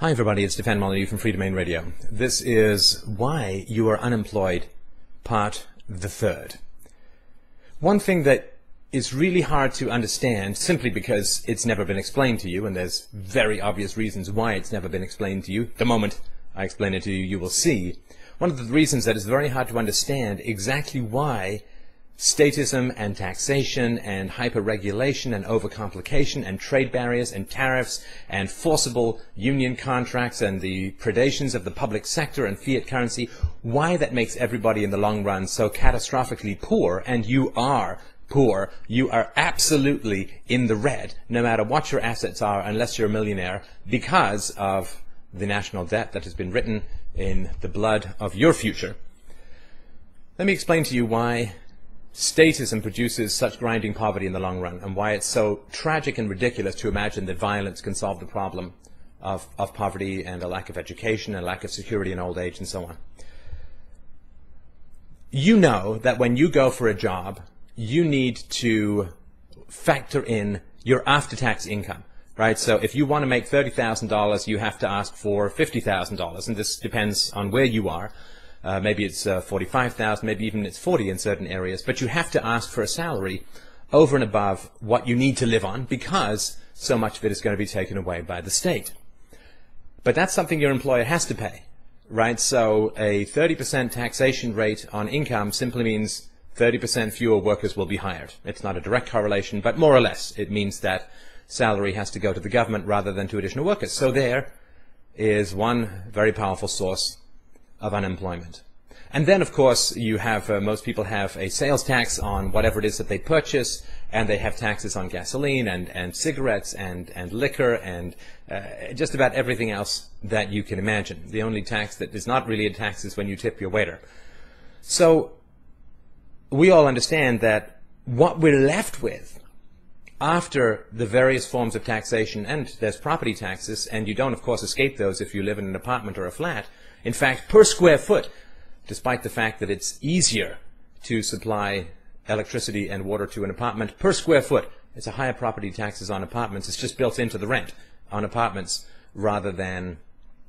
Hi everybody, it's Stefan Molyneux from Free Domain Radio. This is Why You Are Unemployed, Part the Third. One thing that is really hard to understand simply because it's never been explained to you, and there's very obvious reasons why it's never been explained to you. The moment I explain it to you, you will see. One of the reasons that it's very hard to understand exactly why statism and taxation and hyper-regulation and overcomplication and trade barriers and tariffs and forcible union contracts and the predations of the public sector and fiat currency, why that makes everybody in the long run so catastrophically poor. And you are poor. You are absolutely in the red, no matter what your assets are, unless you're a millionaire, because of the national debt that has been written in the blood of your future. Let me explain to you why statism produces such grinding poverty in the long run, and why it's so tragic and ridiculous to imagine that violence can solve the problem of poverty and a lack of education and lack of security in old age and so on. You know that when you go for a job, you need to factor in your after-tax income, right? So if you want to make $30,000, you have to ask for $50,000, and this depends on where you are. Maybe it's 45,000, maybe even it's 40 in certain areas, but you have to ask for a salary over and above what you need to live on, because so much of it is going to be taken away by the state. But that's something your employer has to pay, right? So a 30% taxation rate on income simply means 30% fewer workers will be hired. It's not a direct correlation, but more or less it means that salary has to go to the government rather than to additional workers. So there is one very powerful source of unemployment. And then, of course, you have, most people have a sales tax on whatever it is that they purchase, and they have taxes on gasoline and cigarettes and liquor and just about everything else that you can imagine. The only tax that is not really a tax is when you tip your waiter. So we all understand that what we're left with after the various forms of taxation, and there's property taxes, and you don't, of course, escape those if you live in an apartment or a flat. In fact, per square foot, despite the fact that it's easier to supply electricity and water to an apartment, per square foot, it's a higher property taxes on apartments. It's just built into the rent on apartments rather than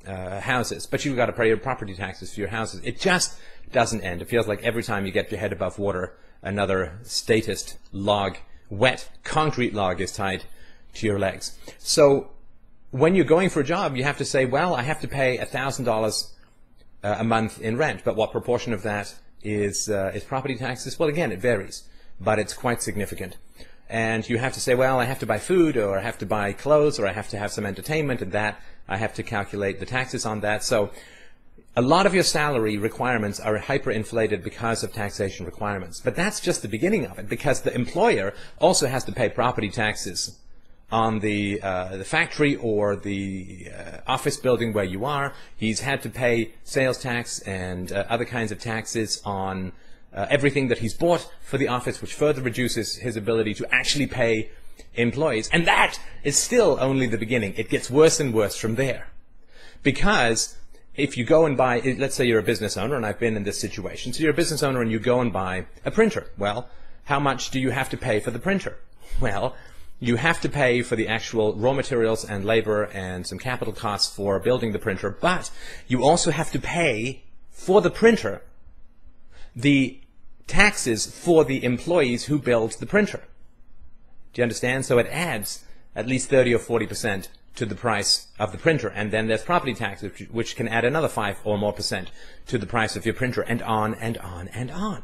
houses. But you've got to pay your property taxes for your houses. It just doesn't end. It feels like every time you get your head above water, another statist log, wet concrete log, is tied to your legs. So when you're going for a job, you have to say, well, I have to pay $1,000 a month in rent, but what proportion of that is property taxes? Well, again, it varies, but it's quite significant. And you have to say, well, I have to buy food, or I have to buy clothes, or I have to have some entertainment, and that I have to calculate the taxes on that. So a lot of your salary requirements are hyperinflated because of taxation requirements. But that's just the beginning of it, because the employer also has to pay property taxes on the factory or the office building where you are. He's had to pay sales tax and other kinds of taxes on everything that he's bought for the office, which further reduces his ability to actually pay employees. And that is still only the beginning. It gets worse and worse from there. Because if you go and buy, let's say you're a business owner, and I've been in this situation. So you're a business owner and you go and buy a printer. Well, how much do you have to pay for the printer? Well, you have to pay for the actual raw materials and labor and some capital costs for building the printer, but you also have to pay for the printer the taxes for the employees who build the printer. Do you understand? So it adds at least 30 or 40% to the price of the printer, and then there's property taxes, which can add another 5 or more % to the price of your printer, and on and on and on.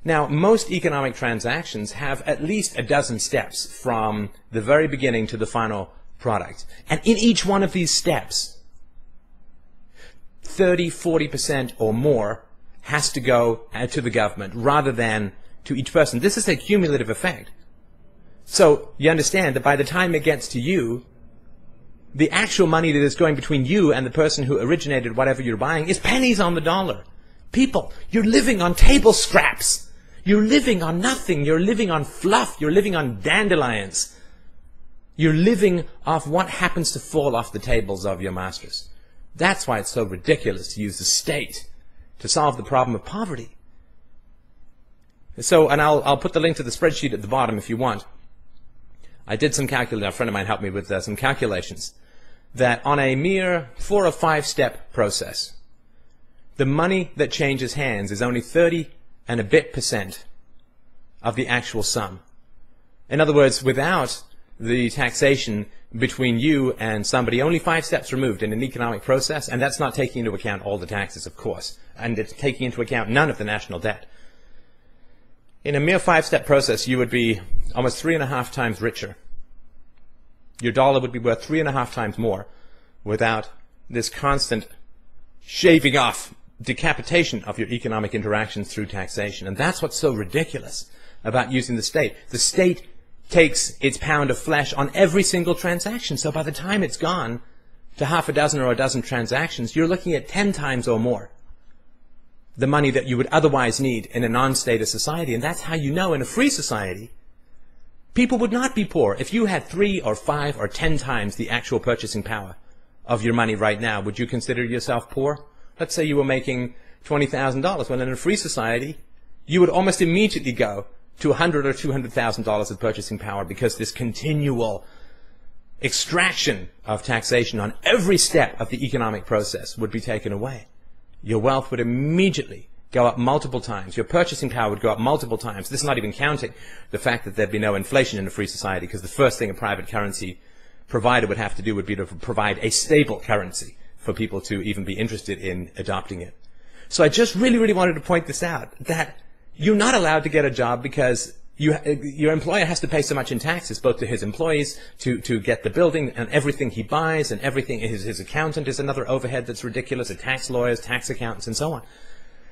Now, most economic transactions have at least a dozen steps from the very beginning to the final product. And in each one of these steps, 30, 40% or more has to go to the government rather than to each person. This is a cumulative effect. So you understand that by the time it gets to you, the actual money that is going between you and the person who originated whatever you're buying is pennies on the dollar. People, you're living on table scraps. You're living on nothing. You're living on fluff. You're living on dandelions. You're living off what happens to fall off the tables of your masters. That's why it's so ridiculous to use the state to solve the problem of poverty. So, and I'll put the link to the spreadsheet at the bottom if you want. I did some calculations. A friend of mine helped me with some calculations. that on a mere 4 or 5 step process, the money that changes hands is only 30 and a bit% of the actual sum. In other words, without the taxation between you and somebody only 5 steps removed in an economic process, and that's not taking into account all the taxes, of course, and it's taking into account none of the national debt. In a mere 5-step process, you would be almost 3.5 times richer. Your dollar would be worth 3.5 times more without this constant shaving off, decapitation of your economic interactions through taxation. And that's what's so ridiculous about using the state. The state takes its pound of flesh on every single transaction. So by the time it's gone to half a dozen or a dozen transactions, you're looking at 10 times or more the money that you would otherwise need in a non-status society. And that's how you know in a free society, people would not be poor. If you had 3 or 5 or 10 times the actual purchasing power of your money right now, would you consider yourself poor? Let's say you were making $20,000. Well, in a free society, you would almost immediately go to $100,000 or $200,000 of purchasing power, because this continual extraction of taxation on every step of the economic process would be taken away. Your wealth would immediately go up multiple times. Your purchasing power would go up multiple times. This is not even counting the fact that there'd be no inflation in a free society, because the first thing a private currency provider would have to do would be to provide a stable currency for people to even be interested in adopting it. So I just really wanted to point this out, that you're not allowed to get a job because your employer has to pay so much in taxes, both to his employees, to get the building and everything he buys, and everything. His accountant is another overhead that's ridiculous, the tax lawyers, tax accountants, and so on.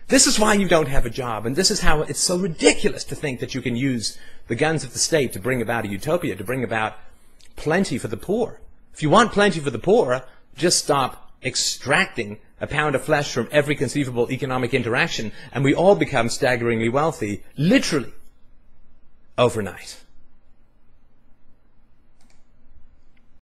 This is why you don't have a job, and this is how it's so ridiculous to think that you can use the guns of the state to bring about a utopia, to bring about plenty for the poor. If you want plenty for the poor, just stop extracting a pound of flesh from every conceivable economic interaction, and we all become staggeringly wealthy, literally, overnight.